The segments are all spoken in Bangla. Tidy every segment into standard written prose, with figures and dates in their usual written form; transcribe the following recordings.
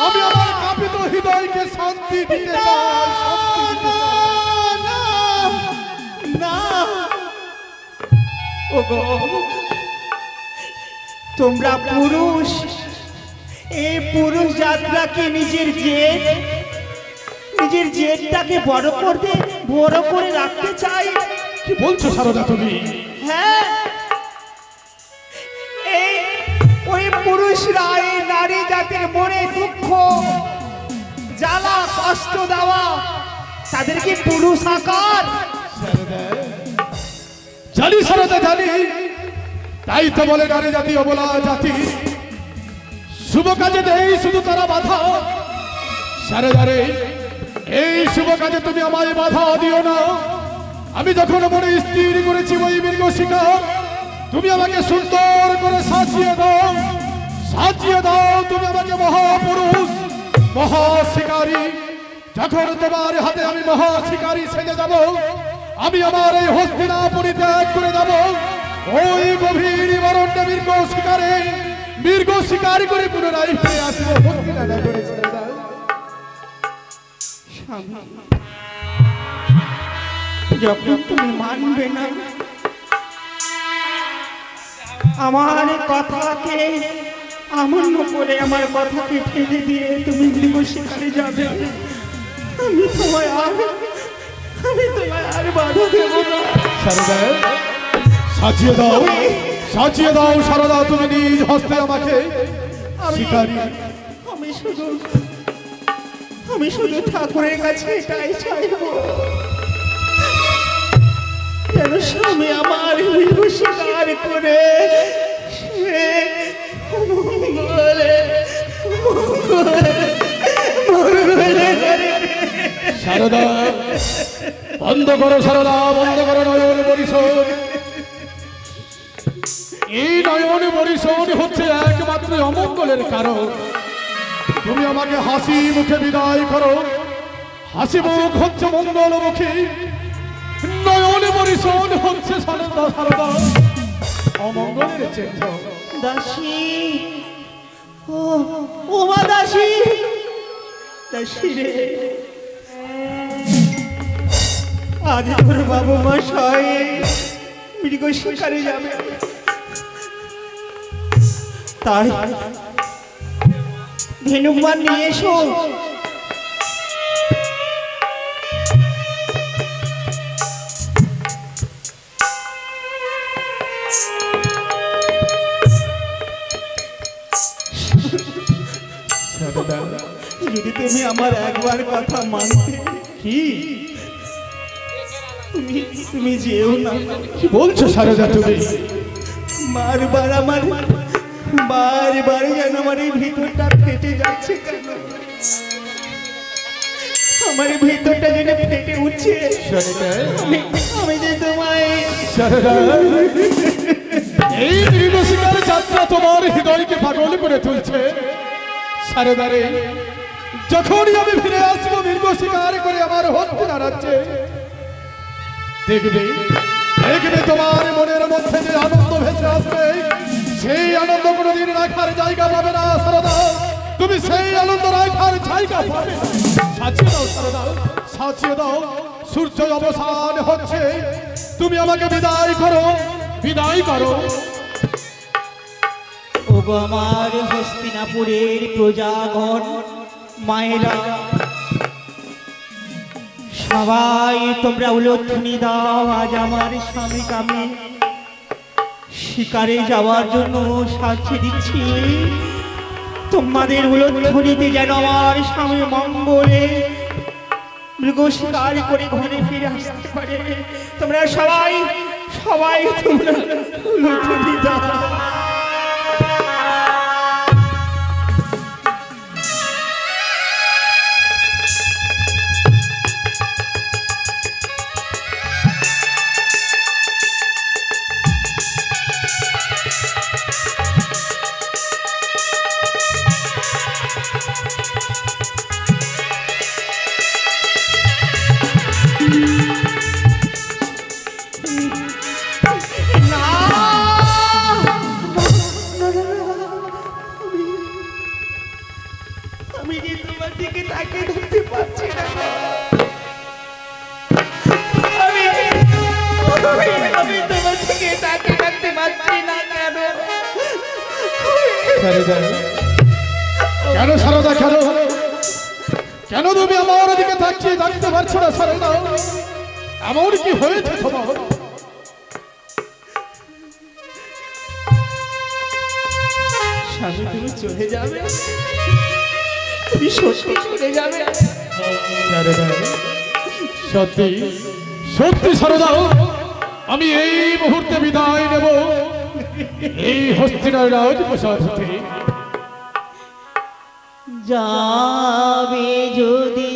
আমি আমার কাঁপিত হৃদয়কে শান্তি দিতে চাই, না ওগো তোমরা পুরুষ, এই পুরুষ যাত্রাকে নিজের জেদটাকে বড় করে রাখতে চাই। কি বলছো সারদা তুমি? হ্যাঁ, ওই পুরুষরা এই নারী জাতির মনে দুঃখ জ্বালা কষ্ট দেওয়া, তাদেরকে পুরুষ আকার। জানি সারদা জানি, তাই তো বলে নারী জাতি অবলা জাতি, শুভ কাজে দেই শুধু তারা বাধা। সারদারে এই শুভ কাজে তুমি আমায় বাধা দিও না। আমি যখন মনে স্থির করেছি ওই মৃগশিখা, তুমি আমাকে সুন্দর করে সাজিয়ে দাও তুমি আমাকে মহাপুরুষ মহাশিকারী। যখন তোমার হাতে আমি মহাশিকারী সেজে যাব, আমি আমার এই হস্তিনাপুর ত্যাগ করে যাব, ওই গভীর অরণ্যে মৃগ শিকার করে পুনরায় ফিরে আসবো হস্তিনাপুরে করে ছেড়ে দাও। যখন তুমি মানবে না আমার কথাকে, অমান্য করে আমার কথাকে ফেলে দিয়ে তুমি মৃগ শিকারে যাবে, আমি তোমায় আর বাধা দেব না। সাজিয়ে দাও সারদা, তুমি নিজ হস্তে আমাকে শিকারী। আমি শুধু ঠাকুরের কাছে এটাই চাইব, যেন স্বামী আমার মৃগ শিকার করে সারদা বন্ধ করো, সারদা বন্ধ করো নয়ন পরিশোধ। এই নয়ন পরিশোধ হচ্ছে একমাত্র অমঙ্গলের কারণ। তুমি আমাকে হাসি মুখে বিদায় করো, হাসি মুখ হচ্ছে মঙ্গলমুখী, নয়ন পরিশোধ হচ্ছে সারদা অমঙ্গলের চিহ্ন। দাসী, ও মা দাসী, দাসী রে, আজ তোর বাবু মশাই মৃগ শিকারে যাবে, তাই ধেনুমান নিয়ে এসো। যদি তুমি আমার একবার কথা মানতে। কি তুমি যেও না। কি বলছো সারদা তুমি? বারবার যেন আমার এই ভিতরটা ফেটে যাচ্ছে, কেন আমার ভিতরটা যেন ফেটে উঠছে। আমি যে তোমায় এই মৃগশিকার যাত্রা তোমার হৃদয়কে পাগল করে তুলছে। সারদারে যখনই আমি ফিরে আসবো মৃগ শিকার করে আমার হস্তিনা রাজ্যে, দেখবে তোমার মনের মধ্যে যে আনন্দ ভেসে আসবে, সেই আনন্দ কোনোদিন রাখার জায়গা পাবে না সারদা। তুমি সেই আনন্দ রাখার জায়গা পাবে। সাজিয়ে দাও সারদা, সাজিয়ে দাও। সূর্য অবসান হচ্ছে, তুমি আমাকে বিদায় করো। ওগো আমার হস্তিনাপুরের প্রজাগণ, মায়েরা সবাই তোমরা উলধ্বনি দাও। আজ আমার স্বামীকে আমি শিকারে যাওয়ার জন্য সাক্ষী দিচ্ছি। তোমাদের উলধ্বনিতে যেন আমার স্বামী মঙ্গলে মৃগ শিকার করে ঘরে ফিরে আসতে পারে। তোমরা সবাই তোমরা উলধ্বনি দাও। আমি যে তোমার দিকে তাকিয়ে ধরতে পারছি না আমি তোমার দিকে তাকিয়ে থাকতে পারছি না কেন সারদা কেন কেন তুমি আমার দিকে তাকিয়ে থাকতে পারছো না সারদা? এমন কি হয়েছে তোমার? স্বামী তুমি চলে যাবে, তুমি সত্যি চলে যাবে? সত্যি সত্যি সারদা, আমি এই মুহূর্তে বিদায় নেব এই হস্তিনার রাজপ্রাসাদ হতে। যাবে যদি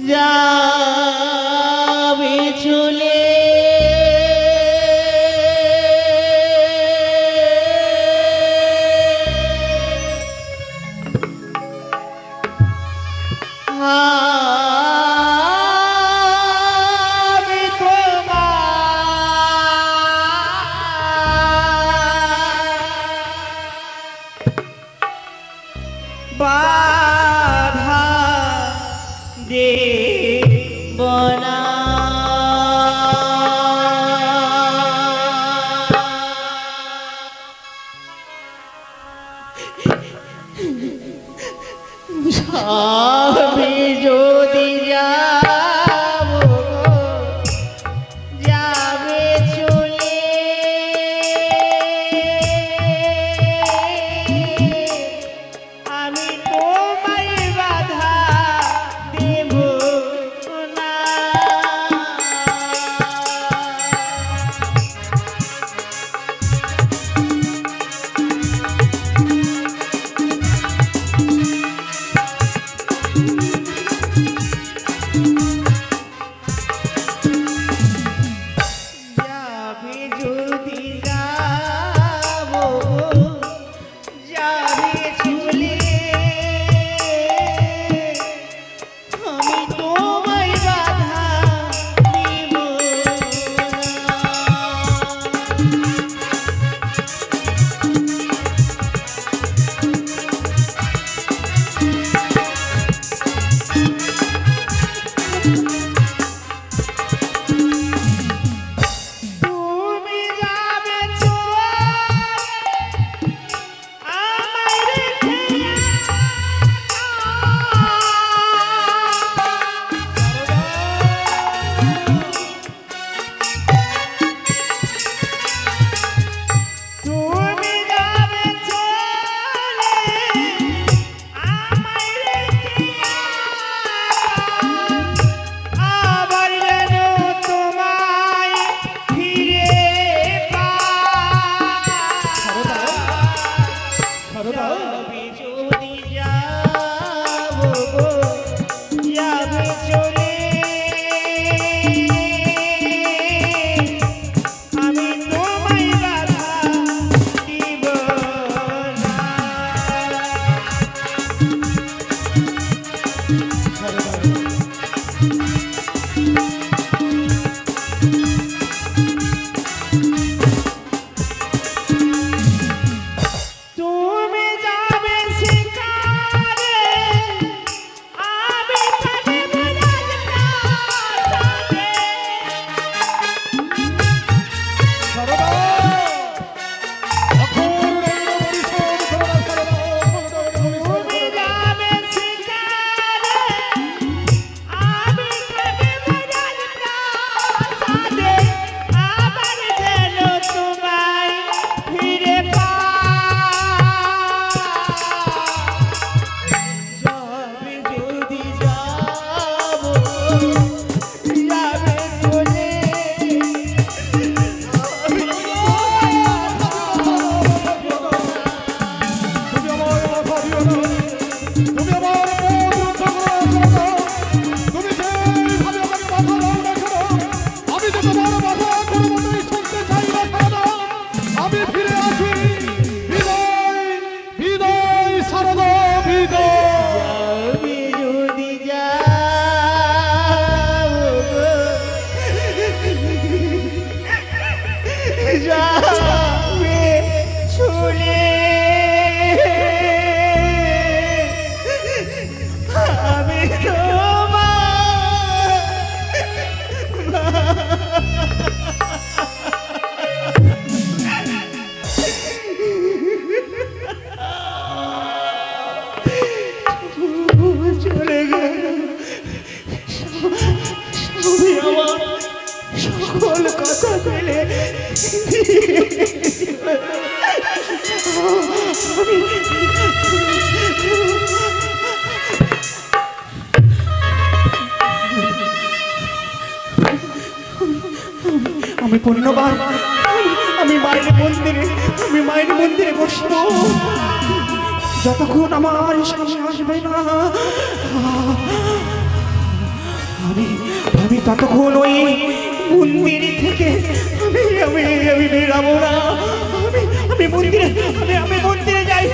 যাবে চলে আমি তোমার সকল কথা ফেলে আমি পুণ্যবান, আমি মায়ের মন্দিরে বসবো যতক্ষণ আমার সামনে আসবে না। আমি ততক্ষণ ওই মন্দির থেকে আমি বেরাবো না। আমি মন্দিরে যাই, আমি মন্দিরে যাই।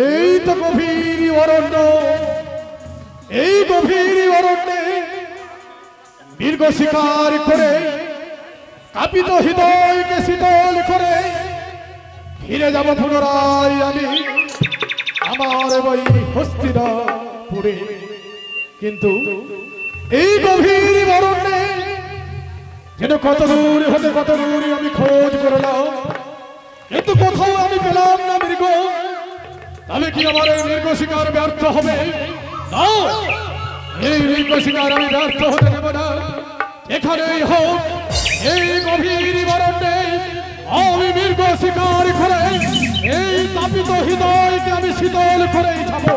এই তো গভীর অরণ্য, এই গভীর অরণ্যে দীর্ঘ শিকার করে কাপিত হৃদয়কে শীতল করে ফিরে যাব পুনরায় আমি আমার ওই হস্তিনাপুরে। কিন্তু এই গভীর অরণ্যে যেন কত দূর হতে কত দূর আমি খোঁজ করলাম, কিন্তু কোথাও আমি পেলাম না মৃগ। তবে কি আমার এই মৃগ শিকার ব্যর্থ হবে? না, এই মৃগ শিকার আমি ব্যর্থ হতে দেব না। এখানেই হোক, এই গভীর অরণ্যে আমি মৃগ শিকার করে এই তাপিত হৃদয়কে আমি শীতল করেই যাব।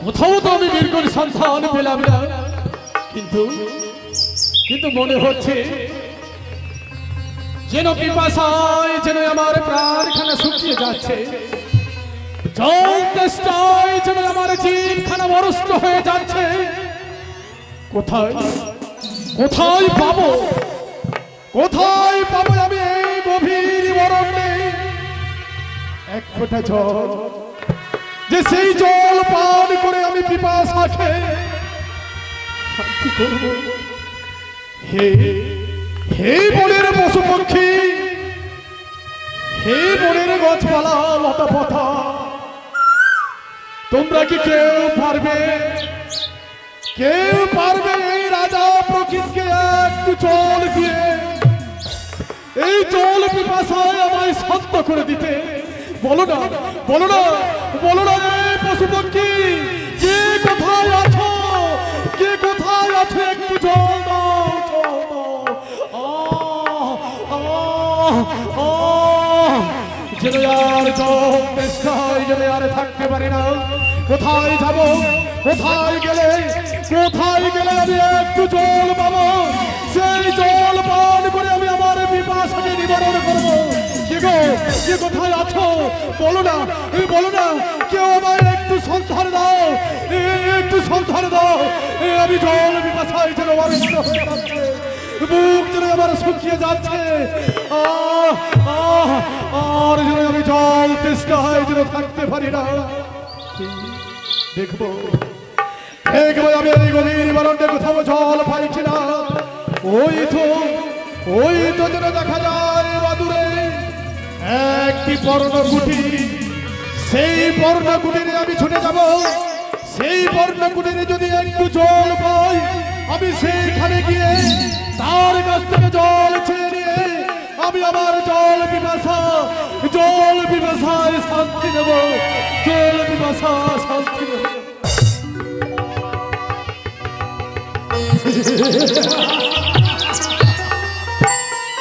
কোথাও তো আমি মৃগর সন্ধান পেলাম না, কিন্তু মনে হচ্ছে যেন পিপাসায় যেন আমার প্রাণখানা শুকিয়ে যাচ্ছে, জল তেষ্টায় যেন আমার জীবখানা মরষ্ট হয়ে যাচ্ছে। কোথায় পাবো আমি এই গভীর অরণ্যে এক ফোঁটা জল, যে সেই জল পান করে আমি পিপাসাকে শান্তি করব। হে বনের পশু পক্ষী, হে বনের গাছপালা লতা পাতা, তোমরা কি কেউ পারবে এই রাজা প্রকৃতিকে একটু জল দিয়ে এই জল পিপাসায় আমায় শান্ত করে দিতে? বলো না পশু পক্ষী, কে কোথায় আছো একটু জল দাও। যেন আর জল তেষ্টায় যেন আর থাকতে পারি না। কোথায় যাব, কোথায় গেলে আমি একটু জল পাবো? সেই জল পান করে আমি আমার পিপাসাকে নিবারণ করবো। কে কোথায় আছো? বলো না, কেউ আমায় একটু সন্ধান দাও। আমি জল পিপাসায় যেন অরিষ্ট হয়ে যাচ্ছে, বুক যেন আমার শুকিয়ে যাচ্ছে, আর যেন আমি জল তেষ্টায় যেন থাকতে পারি না। দেখবো আমি এই গভীর অরণ্যে কোথাও জল পাই কিনা। ওই তো যেন দেখা যায় বাদুরে একটি পর্ণকুটি, সেই পর্ণকুটিরে আমি ছুটে যাব। সেই পর্ণকুটিরে যদি একটু জল পাই, আমি সেইখানে গিয়ে তার কাছ থেকে জল চেয়ে নিয়ে আমি আমার জল পিপাসায় শান্তি নেব।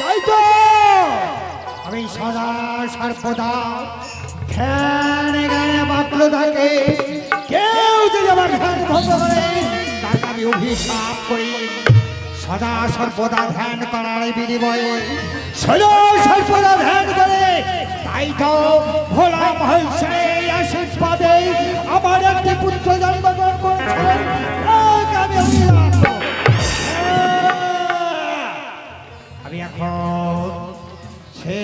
তাই তো আমি সদা সর্বদা ধ্যানে জ্ঞানে বাক্য থাকে, কেউ যে আমার ধ্যান ভঙ্গ করে তাকে আমি অভিশাপ করি সদা সর্বদা ধ্যান করার বিনিময়ে সদা সর্বদা ধ্যান করে তাই তো ভোলা মহেশ্বরের আশীর্বাদে আমার একটি পুত্র জন্মগ্রহণ করেছে আমি এখন সে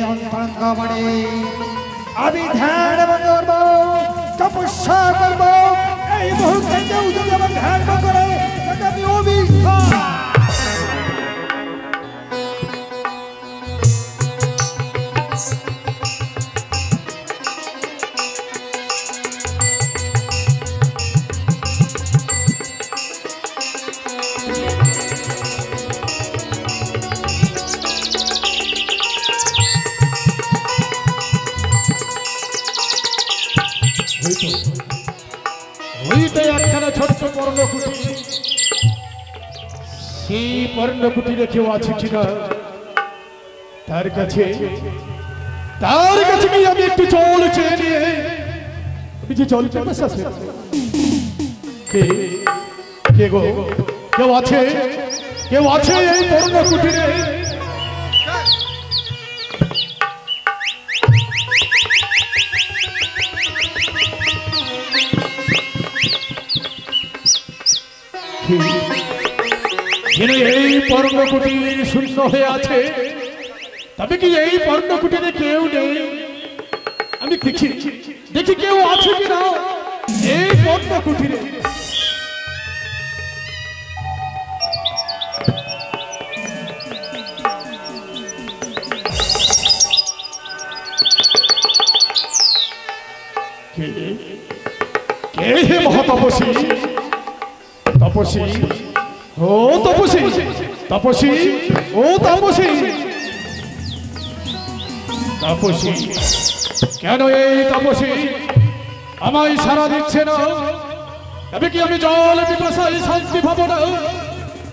অন্তরঙ্গ মানে আমি ধ্যান করব তপস্যা করব এই মুহূর্তে কেউ যদি আমার ধ্যান করে তাকে আমি অভিশাপ হইতে একখানা ছোট্ট পর্ণকুটি সেই পর্ণকুটিরে কেউ আছে কিনা তার কাছে কি আমি একটু জল চেয়ে নিয়ে আমি যে জল চাষ আছে কে গো কেউ আছে এই পর্ণকুটিরে এই পর্ণকুটির শূন্য হয়ে আছে তবে কি এই পর্ণকুটিরে কেউ নেই আমি দেখি কেউ আছে কিনা এই পর্ণকুটিরে কে হে মহাতপস্বী ও তপস্বী কেন এই তপস্বী আমায় সারা দিচ্ছে না তবে কি আমি জল পিপাসায় শান্তি পাবো না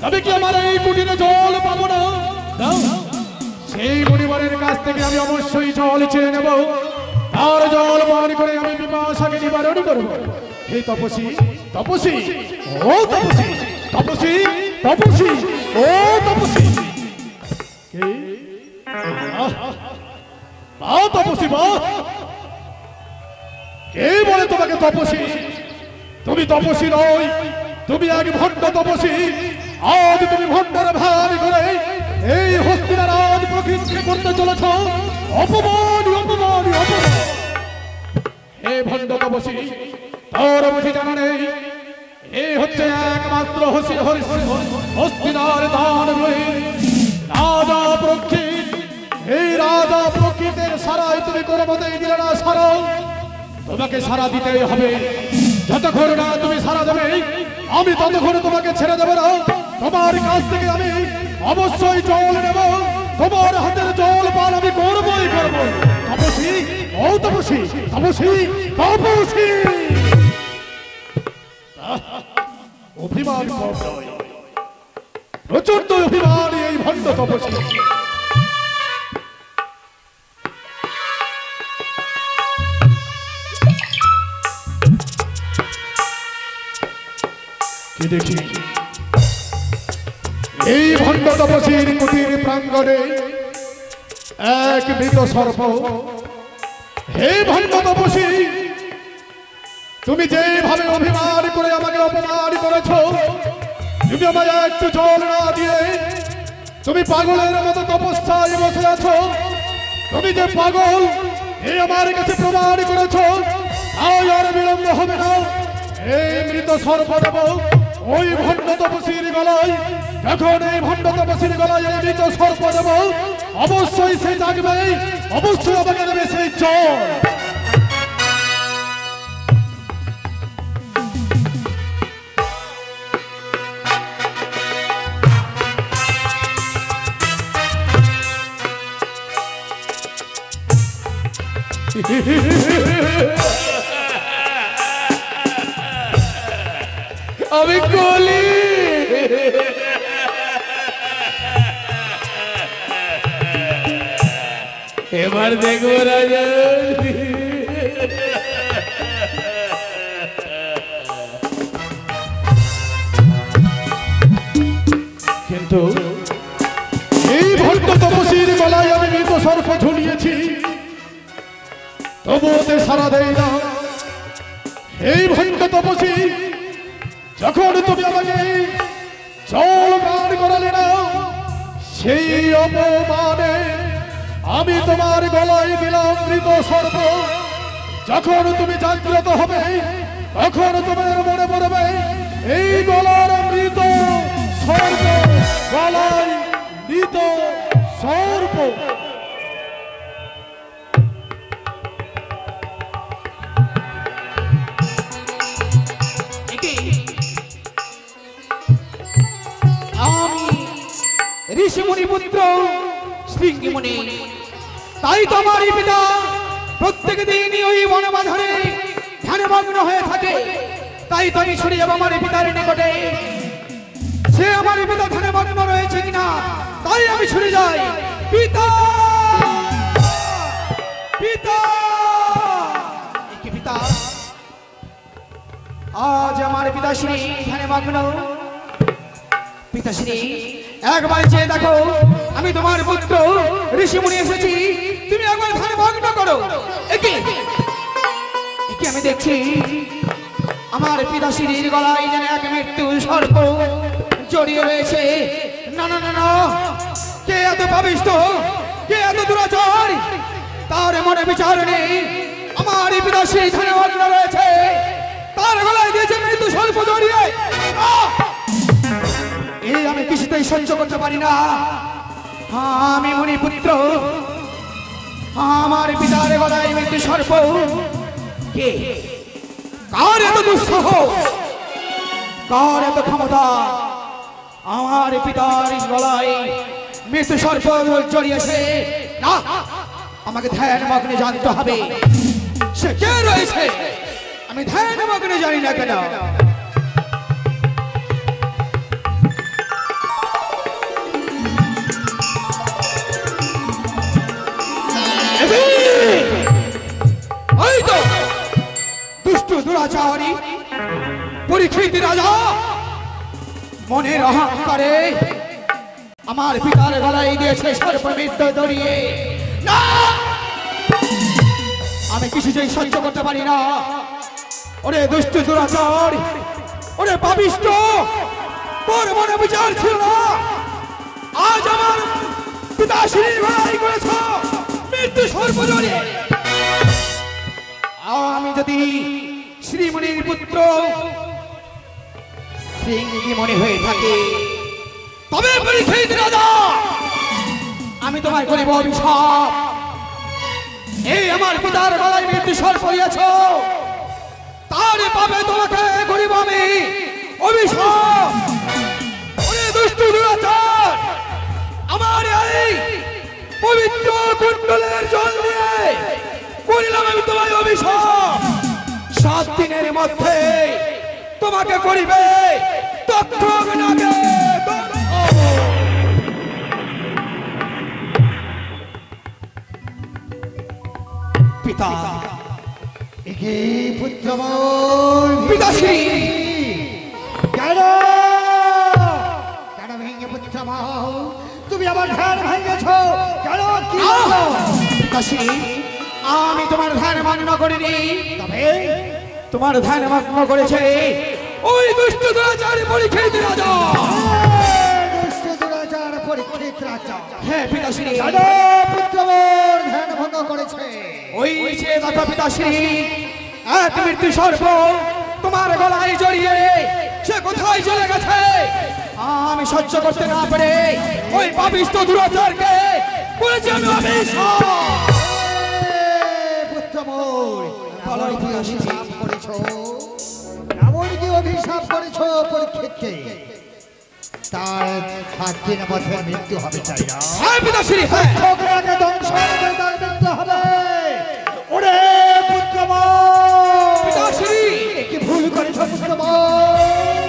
তবে কি আমার এই কুটিরে জল পাবো না সেই পরিবারের কাছ থেকে আমি অবশ্যই জল চেয়ে নেব আর জল পান করে আমি পিপাসাকে নিবারণ করবো হে তপস্বী ও তপস্বী ও তপস্বী তপস্বী কে বলে তোমাকে তপস্বী তুমি তপস্বী নই তুমি এক ভণ্ড তপস্বী আজ তুমি ভণ্ডর ভারী করে এই হস্তিনার আজ প্রকৃতি করতে চলেছ অপমান হে ভণ্ড তপস্বী তোর বুঝি জানা নেই এই হচ্ছে একমাত্র হস্তিনার দান রাজা প্রকৃত এই রাজা প্রকৃতির সারাই তুমি কোনো মতেই দিলে না সারা তোমাকে সারা দিতেই হবে যতক্ষণ না তুমি সারা দেবে আমি ততক্ষণ তোমাকে ছেড়ে দেবো না তোমার কাছ থেকে আমি অবশ্যই জল নেব তোমার হাতের জল পান আমি করবই তপস্বী ও তপস্বী অভিমান প্রচন্ড অভিমান এই ভণ্ড তপস্বী দেখি এই ভণ্ড তপস্বীর কুটির প্রাঙ্গণে এক মৃত সর্প হে ভণ্ড তপস্বী তুমি যেভাবে অভিমান করে আমাকে অপমান করেছ তুমি আমায় একটু জল না দিয়ে তুমি পাগলের মতো তপস্যায় বসে আছো তুমি যে পাগল এই আমার কাছে প্রমাণ করেছ আর বিলম্ব হবে না এই মৃত সর্প দেব ওই ভণ্ড তপস্বীর গলায় যখন এই ভণ্ড তপস্বীর গলায় এই মৃত সর্প দেব অবশ্যই সে জাগবে অবশ্যই আমাকে দেবে সেই জল আমি কলি এবার দেখবো রাজা কিন্তু এই ভণ্ড তপসীর গলায় আমি মৃত সর্প ঝুলিয়েছি, তবু ওতে সারা দেয় না। এই ভণ্ড তপসী, যখন তুমি আমাকে জল পান করালে না, সেই অপমানে আমি তোমার গলায় দিলাম মৃত সর্প। যখন তুমি জাগ্রত হবে, তখন তোমার মনে পড়বে এই গলার মৃত সর্প, গলায় মৃত সর্প। ঋষিমুনি পুত্র শৃঙ্গিমুনি, তাই তো আমার পিতা প্রত্যেক দিনই ওই বনবাধনে ধ্যানমগ্ন হয়ে থাকে। তাই তো আমি ছুটে যাবো আমার পিতার নিকটে, সে আমার পিতা ধ্যানমগ্ন রয়েছে কিনা, তাই আমি ছুটে যাই। পিতা, পিতা, পিতা, আজ আমার পিতাশ্রী ধ্যানমগ্ন। পিতাশ্রী, একবার চেয়ে দেখো, আমি তোমার পুত্র ঋষিমুনি এসেছি, তুমি একবার ধ্যানমগ্ন করো। একে আমি দেখছি আমার পিতাশ্রীর গলায় যেন এক মৃত্যু সর্প জড়িয়ে রয়েছে। না না না না, কে এত পাপিষ্ঠ, কে এত দুরাচার, তার মনে বিচার নেই। আমার পিতাশ্রী ধ্যানমগ্ন রয়েছে, তার গলায় দিয়েছে মৃত্যু সর্প জড়িয়ে। এই আমি কিছুতেই সহ্য করতে পারি না। আমি মুনি পুত্র, আমার পিতার গলায় মৃত্যু সর্প। কে, কার এত দুঃসাহস, কার এত ক্ষমতা আমার পিতার গলায় মৃত্যু সর্প জড়িয়েছে? না, আমাকে ধ্যান মগ্নে জানতে হবে সে কে রয়েছে। আমি ধ্যান মগ্নে জানি না কেন? দুষ্ট দুরাচারী পরীক্ষিত রাজা মনের অহংকারে আমার পিতার গলায় দিয়েছে সর্পমৃত্যু জড়িয়ে। না, আমি কিছুতেই সহ্য করতে পারি না। ওরে দুষ্ট দুরাচার, ওরে পাপিষ্ঠ, তোর মনে বিচার ছিল না। আজ আমার পিতাশ্রীর গলায় করেছ মৃত্যু সর্প জড়িয়ে। আমি যদি শ্রীমুনির পুত্র শৃঙ্গিমুনি হয়ে থাকে, তবে পরীক্ষিত রাজা আমি তোমায় করিব অভিশাপ। এই আমার পিতার গলায় মৃত্যু সর্প দিয়েছ, তার পাবে তোমাকে করিব আমি অভিশাপ। ওরে দুষ্ট দুরাচার, আমার এই পবিত্র কুণ্ডলের জল দিয়ে করিলাম আমি তোমায় অভিশাপ। 7 দিনের মধ্যে তোমাকে করিবে দগ্ধ অগ্নিতে। পিতা, একে পুত্র মোর পিতাশ্রী, কেন কেন ভেঙে পুত্র মোর তুমি আমার ধ্যান ভেঙেছ কেন? কি পিতাশ্রী, আমি তোমার ধ্যান মগ্ন করিনি, তবে তোমার ধ্যান মগ্ন করেছে ওই দুষ্ট দুরাচারী পরীক্ষিত রাজা। দুষ্ট দুরাচার পরীক্ষিত রাজা। হ্যাঁ পিতাশ্রী, কেন পুত্র মোর ধ্যান ভঙ্গ করেছে? ওই সে দেখো পিতাশ্রী, এক মৃত্যু সর্প তোমার গলায় জড়িয়ে সে কোথায় চলে গেছে? আমি সহ্য করতে না পেরে ওই পাপিষ্ঠ দুরাচারকে বলেছি আমি অভিশাপ। পুত্র মোর বলাই কি অভিশাপ করেছ? এমন কি অভিশাপ করেছ পরীক্ষিতকে? তার 7 দিনের মধ্যে মৃত্যু হবে, চাই না? হ্যাঁ পিতাশ্রী, হ্যাঁ। ছোকরাকে ধ্বংস করে তার মৃত্যু হবে। ওরে পুত্র মোর পিতাশ্রী, কি ভুল করেছ পুত্র মোর?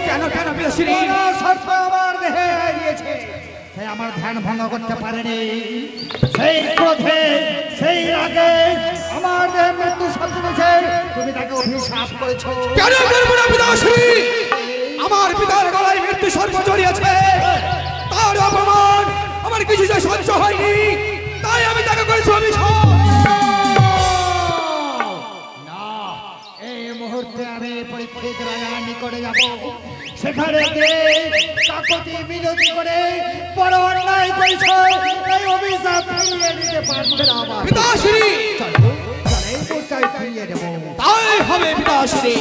কেন কেন পিতাশ্রী? সর্প আমার দেহে দিয়েছে, সে আমার ধ্যান ভঙ্গ করতে পারেনি। সেই ক্রোধে, সেই রাগে আমার দেহে মৃত্যু সাজিয়েছে। তুমি তাকে অভিশাপ করেছ। কেন করবো না পিতাশ্রী? আমার পিতার গলায় মৃত্যু সর্প জড়িয়েছে, তার তার অপমান আমার কিছু যে সহ্য হয়নি, তাই আমি তাকে করেছি অভিশাপ। না, এই মুহূর্তে আমি পরীক্ষিত রাজার নিকটে যাব, সেখানে গিয়ে কাকতি মিনতি করে বড় অন্যায় করেছে এই অভিশাপ ফিরিয়ে দিতে পারবে না আমার পিতাশ্রী, চলো এই মুহূর্তে ফিরিয়ে দেবো। তাই হবে পিতাশ্রী।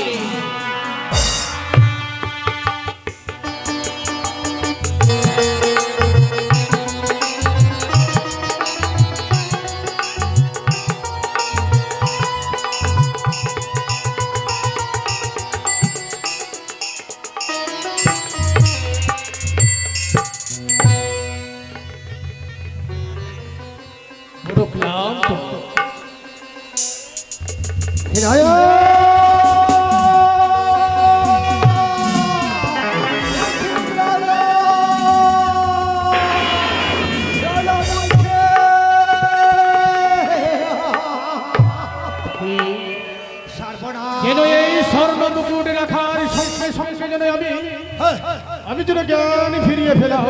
আমি যেন জ্ঞান ফিরিয়ে ফেলাম,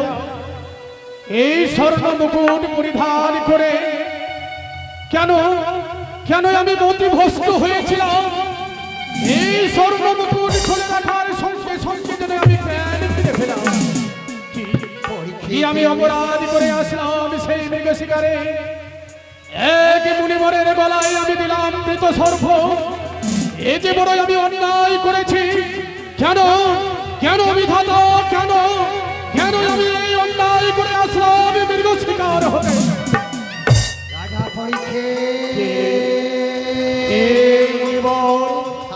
এই স্বর্ণ মুকুট পরিধান করে কেন কেন আমি মতিভ্রষ্ট হয়েছিলাম, এই স্বর্ণ মুকুট খুলে রাখার সঙ্গে সঙ্গে যেন আমি জ্ঞান ফিরে ফেলাম। কি আমি অপরাধ করে আসলাম সেই মৃগ শিকারে? এক মুনিবরের গলায় আমি দিলাম মৃত সর্প, এই যে বড় আমি অন্যায় করেছি। কেন কেন বিধাতা, কেন কেন আমি এই অন্যায় করে আসলাম মৃগ শিকার হতে? রাজা পরীক্ষিত,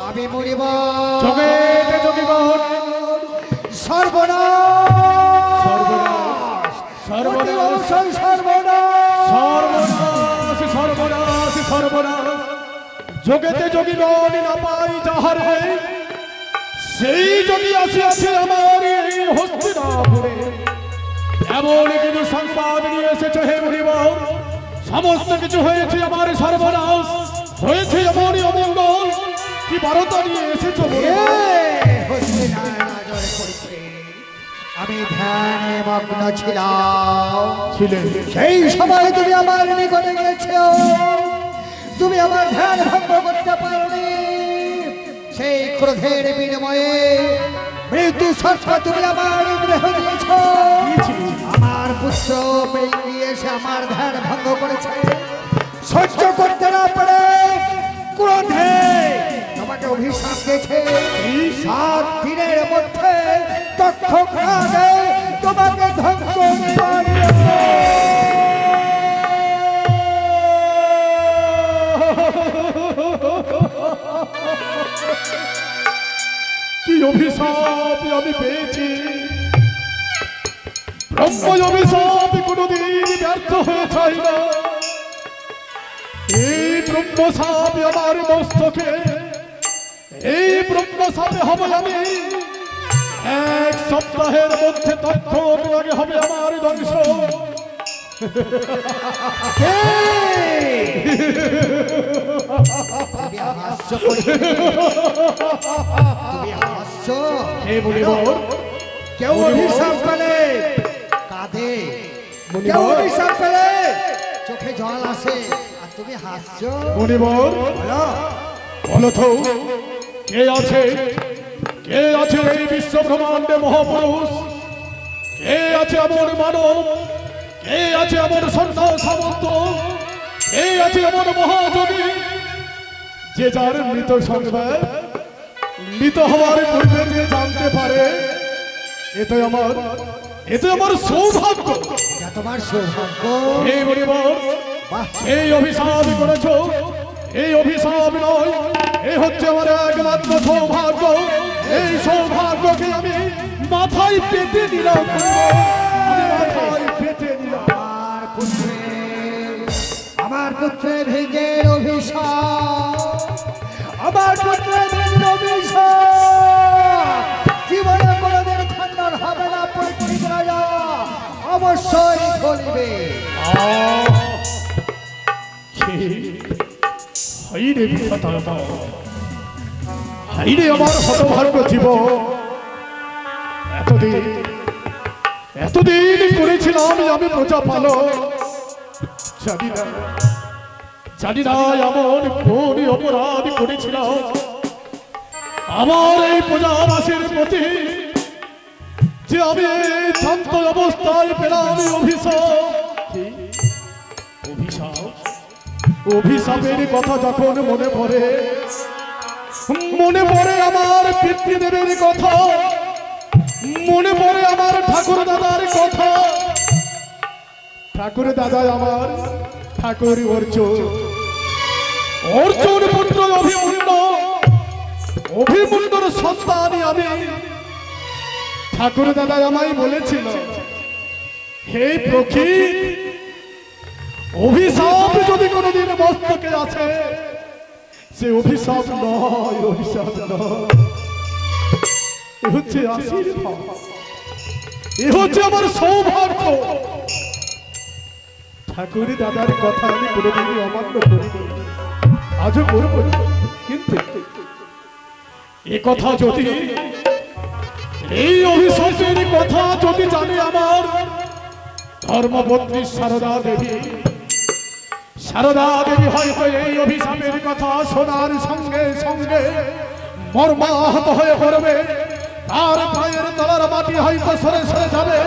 আমি মরিব জগতে জগিবর সর্বনাশ সর্বনাশ সর্বনাশ সর্বনাশ সর্বনাশ সর্বনাশ জগতে জগিবর না পাই যাহারে, সেই যদি আসিয়াছে আমার এই হস্তিনাপুরে। এমন কিছু সংবাদ নিয়ে এসেছে হে মুনিবর, সমস্ত কিছু হয়েছে আমার সর্বনাশ, হয়েছে এমনই অমঙ্গল, কি বার্তা নিয়ে এসেছ? আমি ধ্যানে মগ্ন ছিলাম, ছিলেন সেই সময় তুমি আমার নিকটে গেছ, তুমি আমার ধ্যান ভঙ্গ করতে পারোনি। সেই ক্রোধের বিনিময়ে মৃত্যু সর্প তুমি আমার গ্রহ দিয়েছ। আমার পুত্র পেয়ে এসে আমার ধ্যান ভঙ্গ করেছে, সহ্য করতে না পারে ক্রোধে তোমাকে অভিশাপ দিয়েছে। 7 দিনের মধ্যে তক্ষকালে তোমাকে ধ্বংস কি অভিশাপ আমি পেয়েছি! ব্রহ্ম অভিশাপ কোনদিন ব্যর্থ হয়ে যায় না। এই ব্রহ্মসাপ আমার মস্তকে, এই ব্রহ্মসাপে হবে আমি 1 সপ্তাহের মধ্যে তথ্য আগে হবে আমার ধ্বংস। কেউ অভিশাপ পেলে কাঁদে, কেউ অভিশাপ পেলে চোখে জল আসে, আর তুমি হাসছো। মুনিবর বলো তো, কে আছে কে আছে এই বিশ্ব ব্রহ্মাণ্ডে মহাপুরুষ? কে আছে এমন মানব? কে আছে এমন সন্ন্যাস সামন্ত? কে আছে এমন মহাযোগী যে যার মৃত সংবাদ মৃত হওয়ার পূর্বে যে জানতে পারে? এতে আমার সৌভাগ্য। এটা তোমার সৌভাগ্য। হে মুনিবর, এই অভিশাপ করেছ, এই অভিশাপ নয়, এই হচ্ছে আমার একমাত্র সৌভাগ্য। এই সৌভাগ্যকে আমি মাথায় পেতে দিলাম, আমি মাথায় পেতে দিলাম। আমার পুত্রের ভেঙের অভিশাপ, আমার পুত্রের ভেঙের অভিশাপ জীবনে কোনোদিন খণ্ডন হবে না। পরীক্ষিত রাজা অবশ্যই চলবে। হাইরে বিধাতা, হাইরে আমার হতভাগ্য জীবন। এতদিন করেছিলাম আমি প্রজা পালন, জানি না এমন কোন অপরাধ করেছিলাম আমার এই প্রজাবাসীর প্রতি যে আমি শান্ত অবস্থায় পেলাম অভিশাপের কথা যখন মনে পড়ে আমার পিতৃদেবের কথা, মনে পড়ে আমার ঠাকুর দাদার কথা। ঠাকুর দাদা আমার ঠাকুর অর্জুন পুত্র অভিমন্যুর সন্তান আমি। ঠাকুর দাদা আমায় বলেছিল, হে প্রকৃত, অভিশাপ যদি কোনোদিন মস্তকে আছে সে অভিশাপ নয়, অভিশাপ নয়, এ হচ্ছে আশীর্বাদ, এ হচ্ছে আমার সৌভাগ্য। ঠাকুর দাদার কথা আমি কোনোদিন অমান্য করিনি, আজও করব না। কিন্তু এ কথা যদি, এই অভিশাপের কথা যদি জানে আমার ধর্মপত্নী সারদা দেবী, সারদা দেবী হয়তো এই অভিশাপের কথা শোনার সঙ্গে সঙ্গে মর্মাহত হয়ে পড়বে, তার পায়ের তলার মাটি হয়তো সরে সরে যাবে,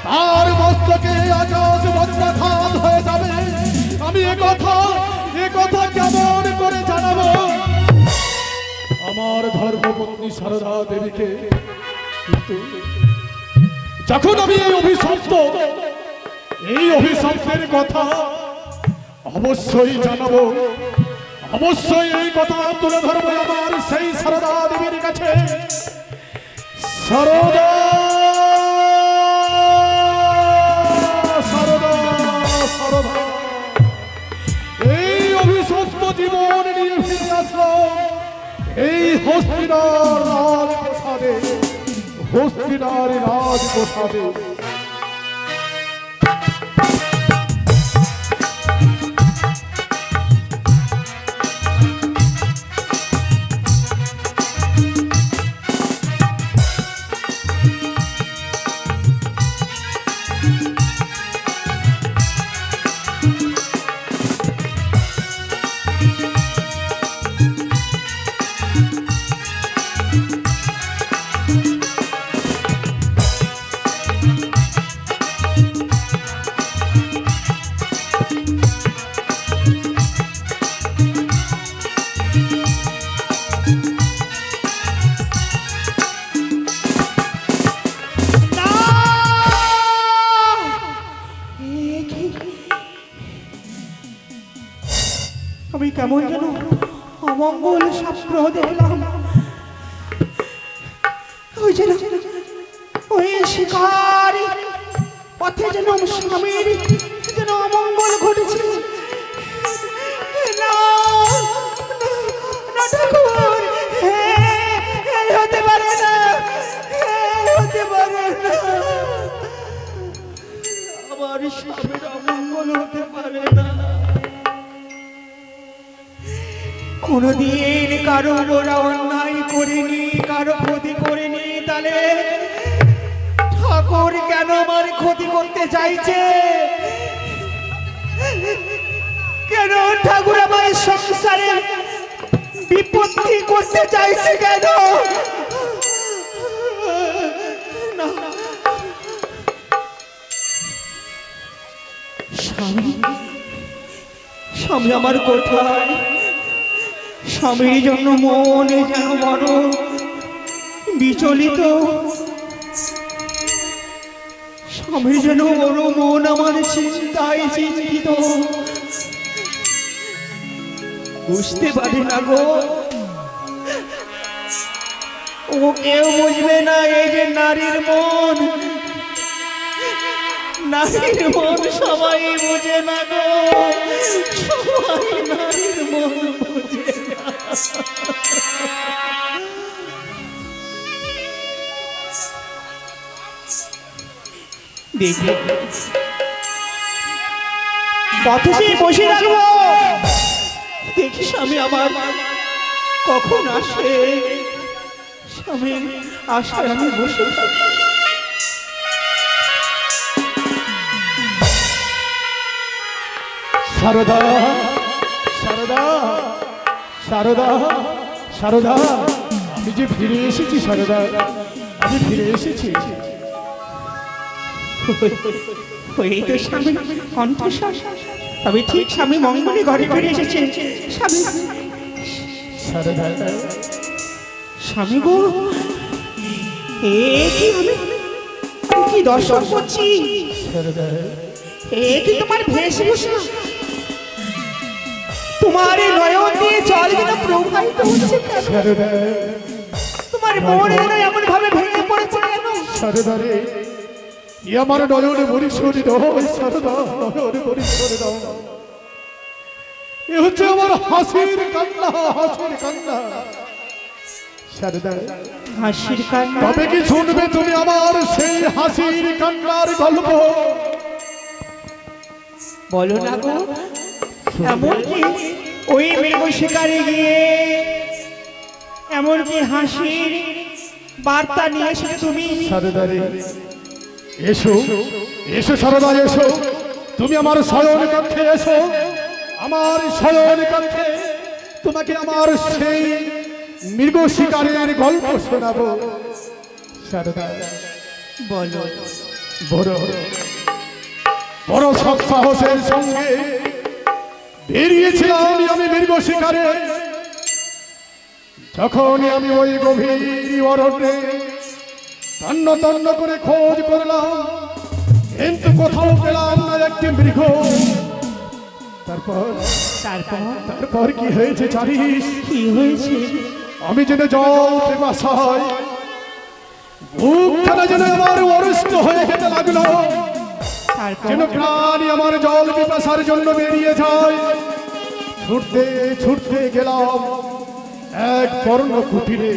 তার মস্তকে আকাশ বজ্রাঘাত হয়ে যাবে। আমি এ কথা কেমন করে জানাবো আমার ধর্মপত্নী সারদা দেবীকে? কিন্তু যখন আমি এই অভিশপ্তের কথা অবশ্যই জানাবো, অবশ্যই এই কথা তুলে ধরবো আমার সেই সারদা দেবীর কাছে। সারদা, সারদা, সারদা, এই অভিশপ্ত জীবন নিয়ে ফিরে আসলো এই হস্তিনার রাজপ্রাসাদে, হস্তিনার রাজপ্রাসাদে। আমি কেমন যেন অমঙ্গল স্বপ্ন দেখলাম। ওই শিকারি পথে যেন স্বামীর যেন অমঙ্গল ঘটেছে। না ঠাকুর, হতে পারে না, হতে পারে না, আমার স্বামীর অমঙ্গল হতে পারে না। কোনদিন কারো ওরা অন্যায় করেনি, কারো ক্ষতি করেনি, তাহলে ঠাকুর কেন আমার ক্ষতি করতে চাইছে? কেন ঠাকুর আমার সংসারে বিপত্তি করতে চাইছে কেন? স্বামী আমার কোথায়? স্বামীর জন্য মনে যেন বড় বিচলিত, স্বামীর জন্য বড় মন আমার চিন্তায় চিন্তিত, বুঝতে পারি না গো। ও কেউ বুঝবে না এই যে নারীর মন, নারীর মন সবাই বুঝে না গো, সবাই নারীর মন বুঝে না। দেখি পথে বসে রাখবো, দেখি স্বামী আমার কখন আসে, স্বামীর আশায় আমি বসে থাকি। সারদা সারদা সারদা সারদা আমি যে ফিরে এসেছি সারদা, আমি ফিরে এসেছি। এই তো স্বামী কণ্ঠস্বর, তবে ঠিক স্বামী মঙ্গলে ঘরে ফিরে এসেছে। স্বামী সারদা স্বামী গো, এ কি আমি কি দর্শন করছি? সারদা এ কি তোমার বেশভূষা? তোমার এই নয়ন দিয়ে জল যেন প্রবাহিত হচ্ছে কেন? সারদা তোমার মন যেন এমন ভাবে ভেঙে পড়েছে কেন? সারদা রে, ই আমার নয়নে পরিশোধি দাও সারদা, নয়নে পরিশোধি দাও। এ হচ্ছে আমার হাসির কান্না, হাসির কান্না সারদা। হাসির কান্না? তবে কি শুনবে তুমি আমার সেই হাসির কান্নার গল্প? বলো না গো, এমনকি ওই মৃগ শিকারে গিয়ে এমনকি হাসির বার্তা নিয়ে এসে তুমি সারদা রে, এসো এসো সারদা এসো, তুমি আমার শয়ন কক্ষে এসো, আমার শয়ন কক্ষে তোমাকে আমার সেই মৃগ শিকারের গল্প শোনাবো সারদা। বলো। বড় বড় সৎ সাহসের সঙ্গে বেরিয়েছিলাম আমি মৃগ শিকারে। যখনই আমি ওই গভীর অরণ্যে তন্ন তন্ন করে খোঁজ করলাম, কিন্তু কোথাও পেলাম না একটি মৃগ। তারপর তারপর কি হয়েছে জানিস? কি হয়েছে? আমি যেন জল পিপাসায় বুকখানা যেন আমার অরুষ্ট হয়ে যেতে লাগলো, যেন প্রাণী আমার জল পিপাসার জন্য বেরিয়ে যায়। ছুটতে ছুটতে গেলাম এক পর্ণ কুটিরে।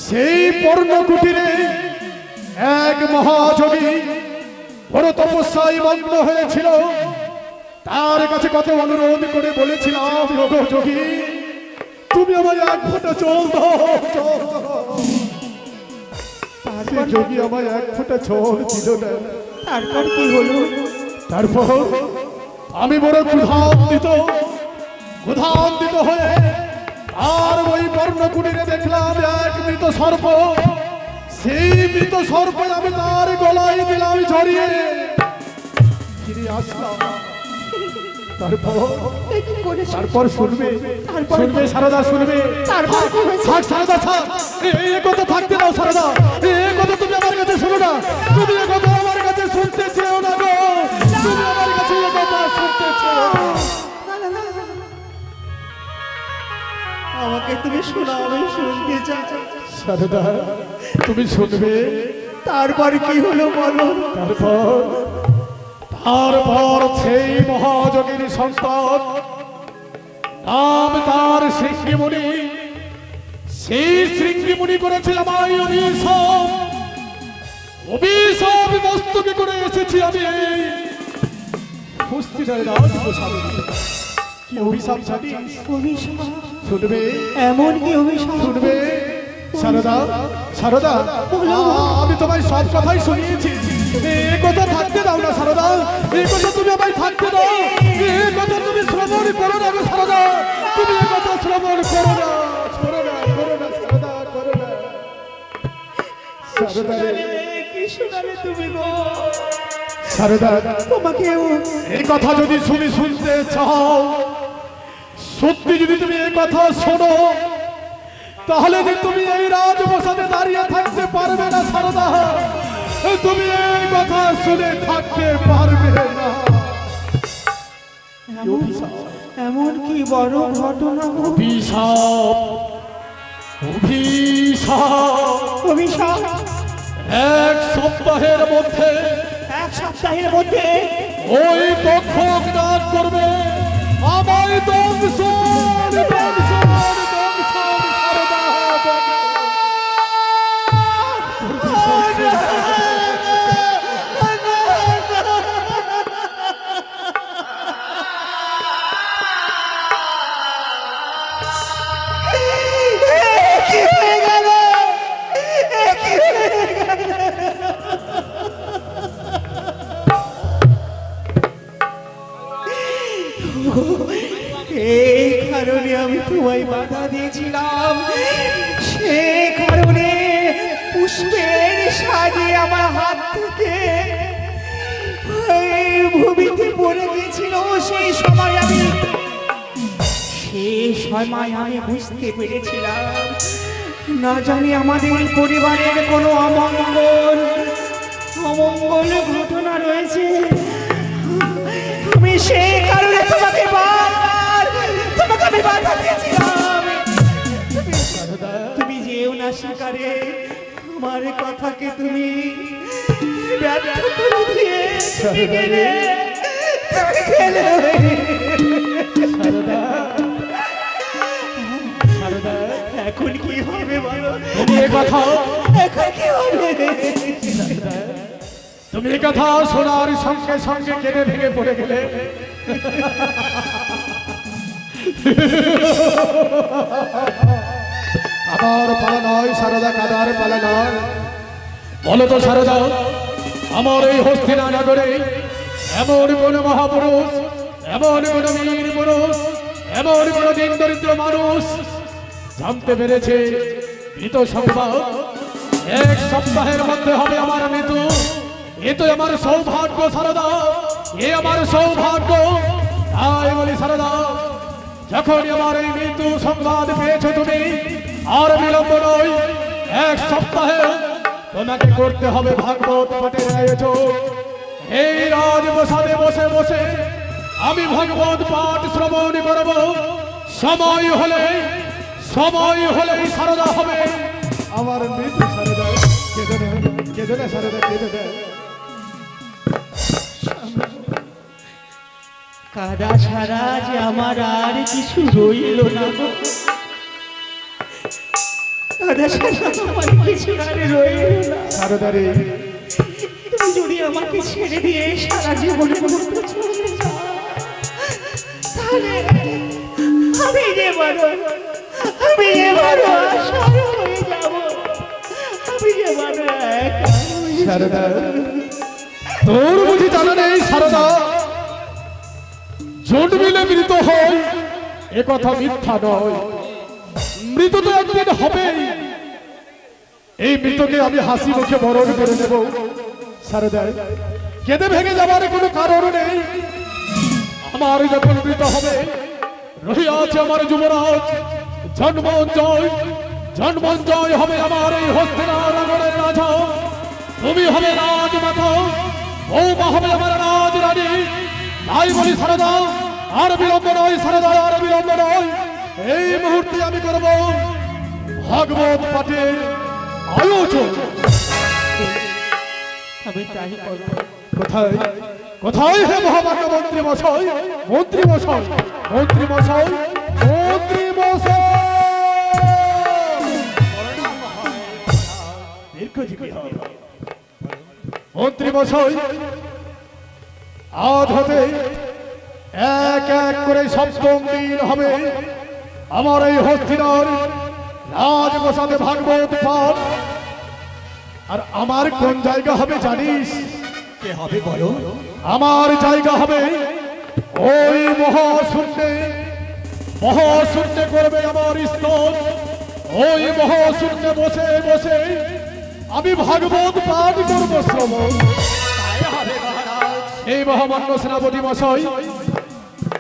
সেই পর্ণ কুটিরে এক মহাযোগী বড় তপস্যায় মগ্ন হয়েছিল। তার কাছে কত অনুরোধ করে বলেছিলাম, ওগো যোগী, তুমি আমায় এক ফোঁটা জল দাও, জল দাও। সে যোগী আমায় এক ফোঁটা জল দিল না। তারপর কি হলো? তারপর আমি বড় ক্ষুধান্বিত হয়ে আর ওই পর্ণকুটিরে দেখলাম এক মৃত সর্প। সেই মৃত সর্প আমি তার গলায় দিলাম জড়িয়ে, ফিরে আসলাম। তারপর শুনবে শুনবে সারদা, শুনবে। থাক সারদা, থাক, এই কথা থাকতে দাও সারদা, এই কথা তুমি আমার কাছে শোনো না, তুমি এ কথা আমার কাছে শুনতে চেও না গো, তুমি আমার কাছে এ কথা শুনতে চেও না। আমাকে তুমি শোনাও, আমি শুনতে চাই। সারদা তুমি শুনবে। তারপর কি হলো বলো? তারপর সেই মহাযোগীর সন্তান, নাম তার শৃঙ্গিমুনি। সেই শৃঙ্গিমুনি করেছে আমায় অভিশাপ। অভিশাপ মস্তকে করে এসেছি আমি এই হস্তিনার রাজপ্রাসাদে। কি অভিশাপ জানিস? অভিশাপ? শুনবে, এমন কি অভিশাপ? শুনবে সারদা, সারদা, আমি তোমায় সব কথাই শুনিয়েছি। এ কথা থাকতে দাও না সারদা, এই কথা তুমি আমায় থাকতে দাও, এ কথা তুমি শ্রবণ করো না গো সারদা, তুমি এ কথা শ্রবণ করো না, করো না, করো না সারদা, করো না। সারদা রে, কি শোনালে তুমি গো? সারদা, তোমাকেও এই কথা যদি তুমি শুনতে চাও, সত্যি যদি তুমি এই কথা শোনো, তাহলে যে তুমি এই রাজপ্রাসাদে দাঁড়িয়ে থাকতে পারবে না সারদা, তুমি এই কথা শুনে থাকতে পারবে না। এমন কি বড় ঘটনা গো? অভিশাপ, অভিশাপ, অভিশাপ? এক সপ্তাহের মধ্যে, এক সপ্তাহের মধ্যে ওই তক্ষক নাচ করবে আমায় দংশন, দংশন, দংশন, সারদা, তোমায় বাধা দিয়েছিলাম, সে কারণে পুষ্পের সাজে আমার হাত থেকে ভূমিতে পড়ে গেছিল। সেই সময় আমি বুঝতে পেরেছিলাম, না জানি আমাদের পরিবারের কোনো অমঙ্গল ঘটনা রয়েছে। আমি সেই কারণে তোমাকে আমি বাধা দিয়েছিলাম। তুমি যেও না শিকারে, আমার কথাকে তুমি ব্যর্থ করে দিয়ে এখন কি হবে বলো? এখন কি হবে? তুমি এই কথা শোনার সঙ্গে সঙ্গে কেঁদে ভেঙে পড়ে গেলে। কাদার পালা নয় সারদা, কাদার পালা নয়। বলো তো সারদা, আমার এই হস্তিনা নগরে এমন কোন মহাপুরুষ, এমন কোন বীর পুরুষ, এমন কোন দিন দরিদ্র মানুষ জানতে পেরেছে মৃত সংবাদ 1 সপ্তাহের মধ্যে হবে আমার মৃত্যু? এ তো আমার সৌভাগ্য সারদা, এ আমার সৌভাগ্য। তাই বলি সারদা, যখন আমার এই মৃত্যু সংবাদ পেয়েছো তুমি, আর বিলম্ব নয়, 1 সপ্তাহে তোমাকে করতে হবে ভাগবত পাঠের আয়োজন। এই রাজপ্রাসাদে বসে বসে আমি ভাগবত পাঠ শ্রবণ করব। সময় হলেই সারদা হবে আমার মৃত্যু। সারদা কেঁদে না সারদা, কেঁদে না। কাদা ছাড়া যে আমার আর কিছু রইল না, কাদা ছাড়া আমার কিছু আর রইল না। সারদা রে, তুমি যদি আমাকে ছেড়ে দিয়ে সারা জীবন তাহলে আমি যে বড় অসহায় হয়ে যাব, আমি যে বড় একা। সারদা, তোর বুঝি জানা নেই সারদা, জন্মিলে মৃত হয় এ কথা মিথ্যা নয়। মৃত তো একদিন হবেই। এই মৃতকে আমি হাসি মুখে বরণ করে নেব। সারদা, কেঁদে ভেঙে যাবার কোনো কারণ নেই। আমার যখন মৃত হবে, রহিয়াছে আমার যুবরাজ জন্মঞ্জয় হবে আমার এই হস্তিনা নগরের রাজা। তুমি হবে রাজমাতা, বৌমা হবে আমার রাজরানী। তাই বলি সারদা, আর বিলম্ব নয় সারদা, আর বিলম্ব নয়। এই মুহূর্তে আমি করব ভাগবত পাঠের আয়োজন। আমি তাই করব। কোথায় কোথায় হে মহামান্য মন্ত্রী মশাই, মন্ত্রী মশাই, মন্ত্রী মশাই, মন্ত্রী মশাই, মন্ত্রী মশাই, আজ হতে এক এক করে 7ম দিন হবে আমার এই হস্তিনার রাজপ্রাসাদে ভাগবত পাঠ। আর আমার কোন জায়গা হবে জানিস? কে হবে বলো? আমার জায়গা হবে ওই মহাশূন্যে করবে আমার স্তন। ওই মহাশূন্যে বসে বসে আমি ভাগবত পাঠ করব শ্রবণ। এই মহামান্য সেনাপতি মশাই,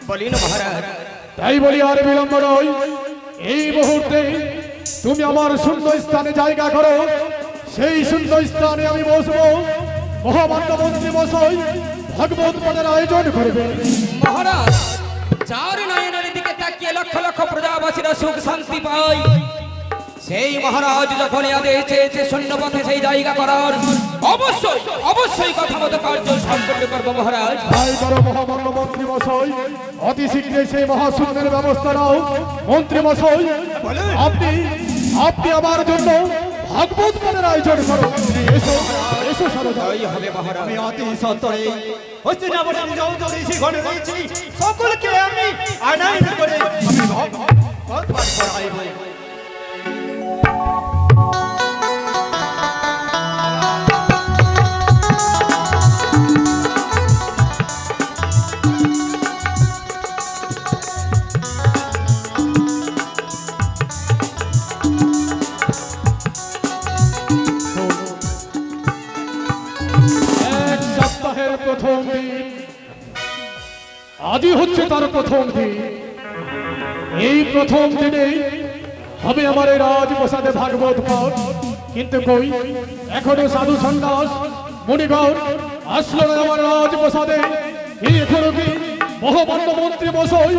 বলিন মহারাজ। তাই বলি আর বিলম্ব নয়, এই মুহূর্তে তুমি আমার শূন্য স্থানে জায়গা করো। সেই শূন্য স্থানে আমি বসবো। মহামান্য মন্ত্রী মশাই ভাগবত পাঠের আয়োজন করবে। মহারাজ, যার নয়নের দিকে তাকিয়ে লক্ষ লক্ষ প্রজাবাসীরা সুখ শান্তি পায়, সেই মহারাজ যখন আদেশ চেয়েছে শূন্যপথে সেই জায়গা করার, অবশ্যই কথা মতো কার্য সম্পন্ন করবো মহারাজ। তাই করো মহামান্য মন্ত্রী মশাই, অতি শীঘ্রই সেই মহাশূন্যের ব্যবস্থা নাও। মন্ত্রী মশাই, আপনি আমার জন্য ভাগবত পাঠের আয়োজন করো। এসো এসো সারদা। আমি অতি সত্তরে হস্তিনাপুরে যৌতুক ঘরে রয়েছি, সকলকে আমি আনায়ন করে আমি ভাগবত পাঠ করাইব। আজই হচ্ছে তার প্রথম দিন। এই প্রথম দিনে হবে আমার এই রাজপ্রাসাদে ভাগবত পাঠ। কিন্তু কই এখনো সাধু সন্ন্যাস মুনিগণ আসলো না আমার রাজপ্রাসাদে। এই এখনো কি মহামান্য মন্ত্রী মশাই